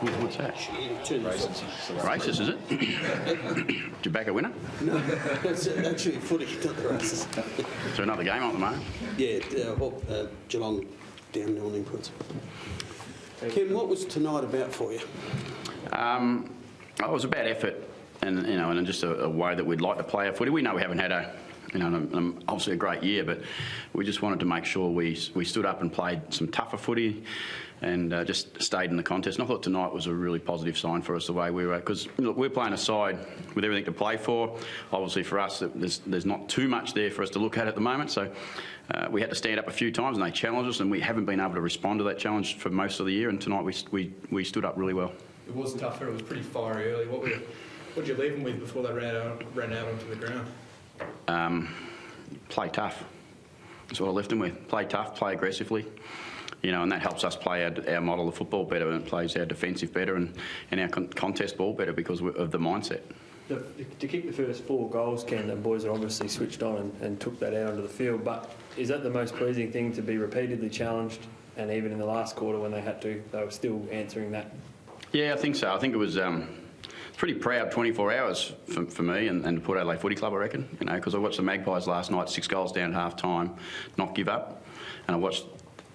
What's that? Races, is it? Did you back a winner? No, it's actually footy, not the races. Is there another game on at the moment? Yeah, Geelong down 19 points. Ken, what was tonight about for you? It was about effort and just a way that we'd like to play our footy. We know we haven't had obviously a great year, but we just wanted to make sure we stood up and played some tougher footy and just stayed in the contest. And I thought tonight was a really positive sign for us, the way we were, because we're playing a side with everything to play for. Obviously for us, there's not too much there for us to look at the moment, so we had to stand up a few times and they challenged us, and we haven't been able to respond to that challenge for most of the year, and tonight we stood up really well. It was tougher, it was pretty fiery early. What did you leave them with before they ran out onto the ground? Play tough. That's what I left them with. Play tough, play aggressively, and that helps us play our model of football better, and it plays our defensive better and our contest ball better because of the mindset. To kick the first 4 goals, Ken, the boys are obviously switched on and took that out onto the field, but is that the most pleasing thing, to be repeatedly challenged, and even in the last quarter when they had to, they were still answering that? Yeah, I think so. I think it was pretty proud 24 hours for me and the Port Adelaide Footy Club, I reckon, because I watched the Magpies last night, 6 goals down at half-time, not give up, and I watched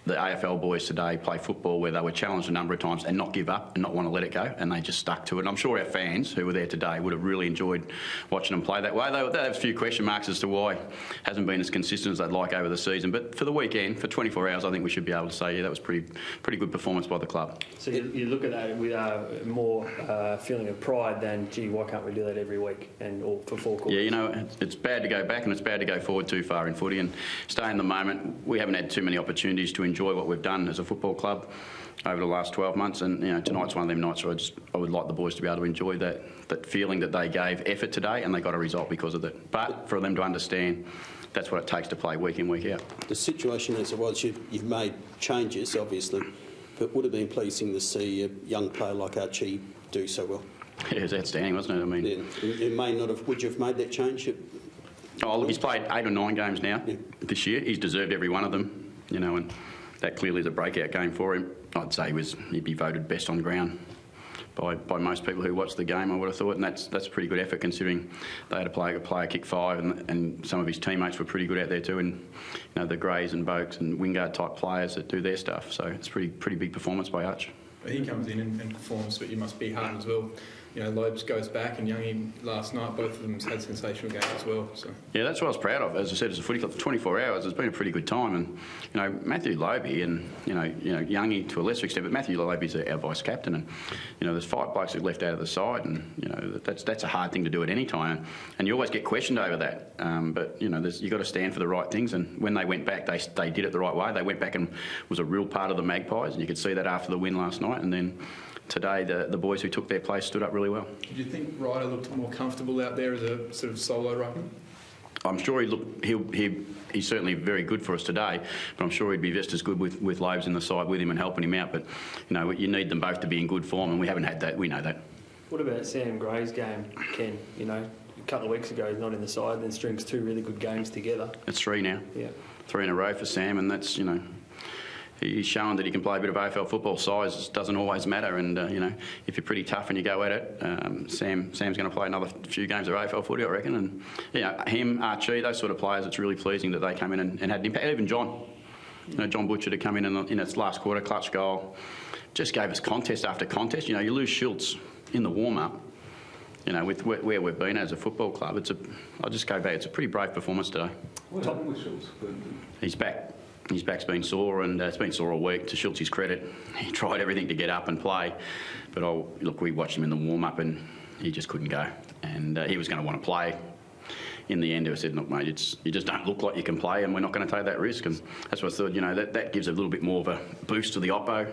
the AFL boys today play football where they were challenged a number of times and not give up and not want to let it go, and they just stuck to it. And I'm sure our fans who were there today would have really enjoyed watching them play that way. They have a few question marks as to why it hasn't been as consistent as they'd like over the season, but for the weekend, for 24 hours, I think we should be able to say, yeah, that was pretty good performance by the club. So you look at that with more feeling of pride than, gee, why can't we do that every week or for 4 quarters? Yeah, it's bad to go back and it's bad to go forward too far in footy, and stay in the moment. We haven't had too many opportunities to enjoy what we've done as a football club over the last 12 months, and tonight's one of them nights where I would like the boys to be able to enjoy that feeling that they gave effort today, and they got a result because of that. But for them to understand that's what it takes to play week in, week out. The situation as it was, you've made changes obviously, but would have been pleasing to see a young player like Archie do so well. Yeah, it was outstanding, wasn't it? I mean, it may not have. Would you have made that change? Oh, look, he's played 8 or 9 games now this year. He's deserved every one of them, and that clearly is a breakout game for him. I'd say he'd be voted best on ground by most people who watched the game, I would have thought, and that's a pretty good effort considering they had a player kick 5, and some of his teammates were pretty good out there too, and the Greys and Vokes and Wingard type players that do their stuff. So it's pretty big performance by Arch. He comes in and performs, but you must be hard as well. Lopes goes back, and Youngie last night, both of them had sensational games as well. So. Yeah, that's what I was proud of. As I said, as a footy club, for 24 hours, it's been a pretty good time. And Matthew Lobey and Youngie to a lesser extent, but Matthew Lobey's our vice captain, and there's 5 blokes who left out of the side, and that's a hard thing to do at any time, and you always get questioned over that. But you've got to stand for the right things, and when they went back, they did it the right way. They went back and was a real part of the Magpies, and you could see that after the win last night, and then. Today, the boys who took their place stood up really well. Did you think Ryder looked more comfortable out there as a sort of solo ruckman? I'm sure he's certainly very good for us today, but I'm sure he'd be just as good with Lobes in the side with him and helping him out. But you need them both to be in good form, and we haven't had that. We know that. What about Sam Gray's game, Ken? A couple of weeks ago he's not in the side, then strings 2 really good games together. It's 3 now. Yeah, 3 in a row for Sam, and that's He's shown that he can play a bit of AFL football. Size doesn't always matter, and if you're pretty tough and you go at it, Sam's going to play another few games of AFL footy, I reckon. And him, Archie, those sort of players, it's really pleasing that they came in and had an impact. Even John, John Butcher to come in its last quarter, clutch goal, just gave us contest after contest. You lose Schultz in the warm-up. With where we've been as a football club, I'll just go back. It's a pretty brave performance today. What happened with Schultz? He's back. His back's been sore, and it's been sore all week. To Schultz's credit, he tried everything to get up and play, but we watched him in the warm-up, and he just couldn't go. And he was going to want to play. In the end, I said, look, mate, you just don't look like you can play, and we're not going to take that risk. And that's what I thought, that gives a little bit more of a boost to the oppo.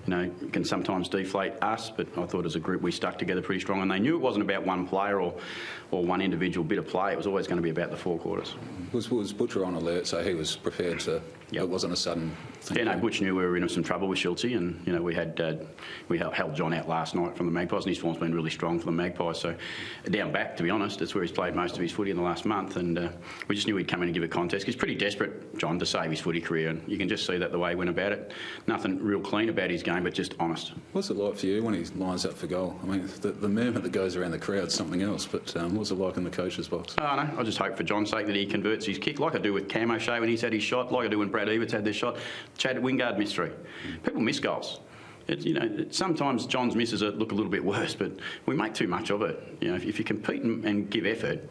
It can sometimes deflate us, but I thought as a group we stuck together pretty strong, and they knew it wasn't about one player or one individual bit of play. It was always going to be about the 4 quarters. Was Butcher on alert, so he was prepared to... Yep. It wasn't a sudden Yeah, no, Butch knew we were in some trouble with Schulte, and you know we held John out last night from the Magpies, and his form's been really strong for the Magpies. So down back, to be honest, that's where he's played most of his footy in the last month, and we just knew he'd come in and give a contest. He's pretty desperate, John, to save his footy career, and you can just see that the way he went about it. Nothing real clean about his game, but just honest. What's it like for you when he lines up for goal? I mean, the movement that goes around the crowd's something else, but what's it like in the coach's box? Oh, no, I just hope for John's sake that he converts his kick, like I do with Cam O'Shea when he's had his shot, like I do when Brad Everts had this shot. Chad Wingard missed 3. People miss goals. Sometimes John's misses look a little bit worse, but we make too much of it. You know, if you compete and give effort,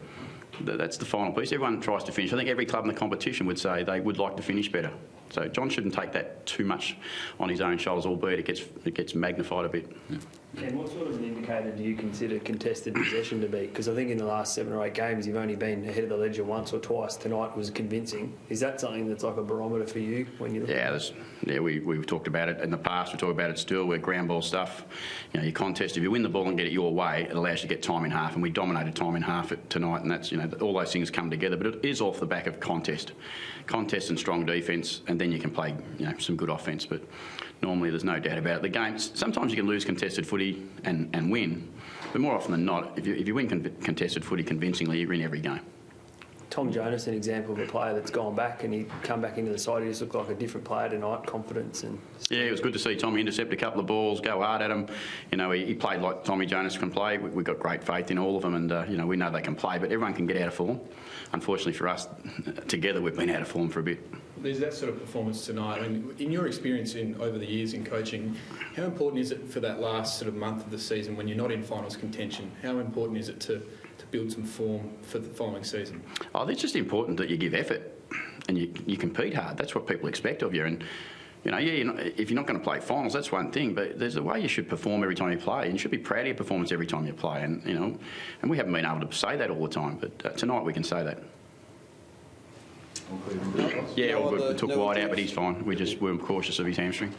that's the final piece. Everyone tries to finish. I think every club in the competition would say they would like to finish better. So John shouldn't take that too much on his own shoulders, albeit it gets magnified a bit. Yeah. And what sort of an indicator do you consider contested possession to be? Because I think in the last 7 or 8 games you've only been ahead of the ledger once or twice. Tonight was convincing. Is that something that's like a barometer for you when you look at it? Yeah, we've talked about it in the past. We talk about it still. We're ground ball stuff. You know, your contest, if you win the ball and get it your way, it allows you to get time in half, and we dominated time in half tonight, and that's, you know, all those things come together. But it is off the back of contest and strong defence, and then you can play, you know, some good offence. But normally there's no doubt about it. The games, sometimes you can lose contested footy and win, but more often than not, if you win contested footy convincingly, you're in every game. Tom Jonas, an example of a player that's gone back and he come back into the side. He just looked like a different player tonight, confidence and. Yeah, it was good to see Tommy intercept a couple of balls, go hard at him. You know, he played like Tommy Jonas can play. We've got great faith in all of them, and you know, we know they can play, but everyone can get out of form. Unfortunately for us, together we've been out of form for a bit. There's that sort of performance tonight. I mean, in your experience over the years in coaching, how important is it for that last sort of month of the season when you're not in finals contention? How important is it to build some form for the following season? Oh, it's just important that you give effort and you compete hard. That's what people expect of you. And you know, if you're not going to play finals, that's one thing. But there's a way you should perform every time you play, and you should be proud of your performance every time you play. And you know, and we haven't been able to say that all the time, but tonight we can say that. Yeah, all good. We took White out, but he's fine. We're cautious of his hamstring.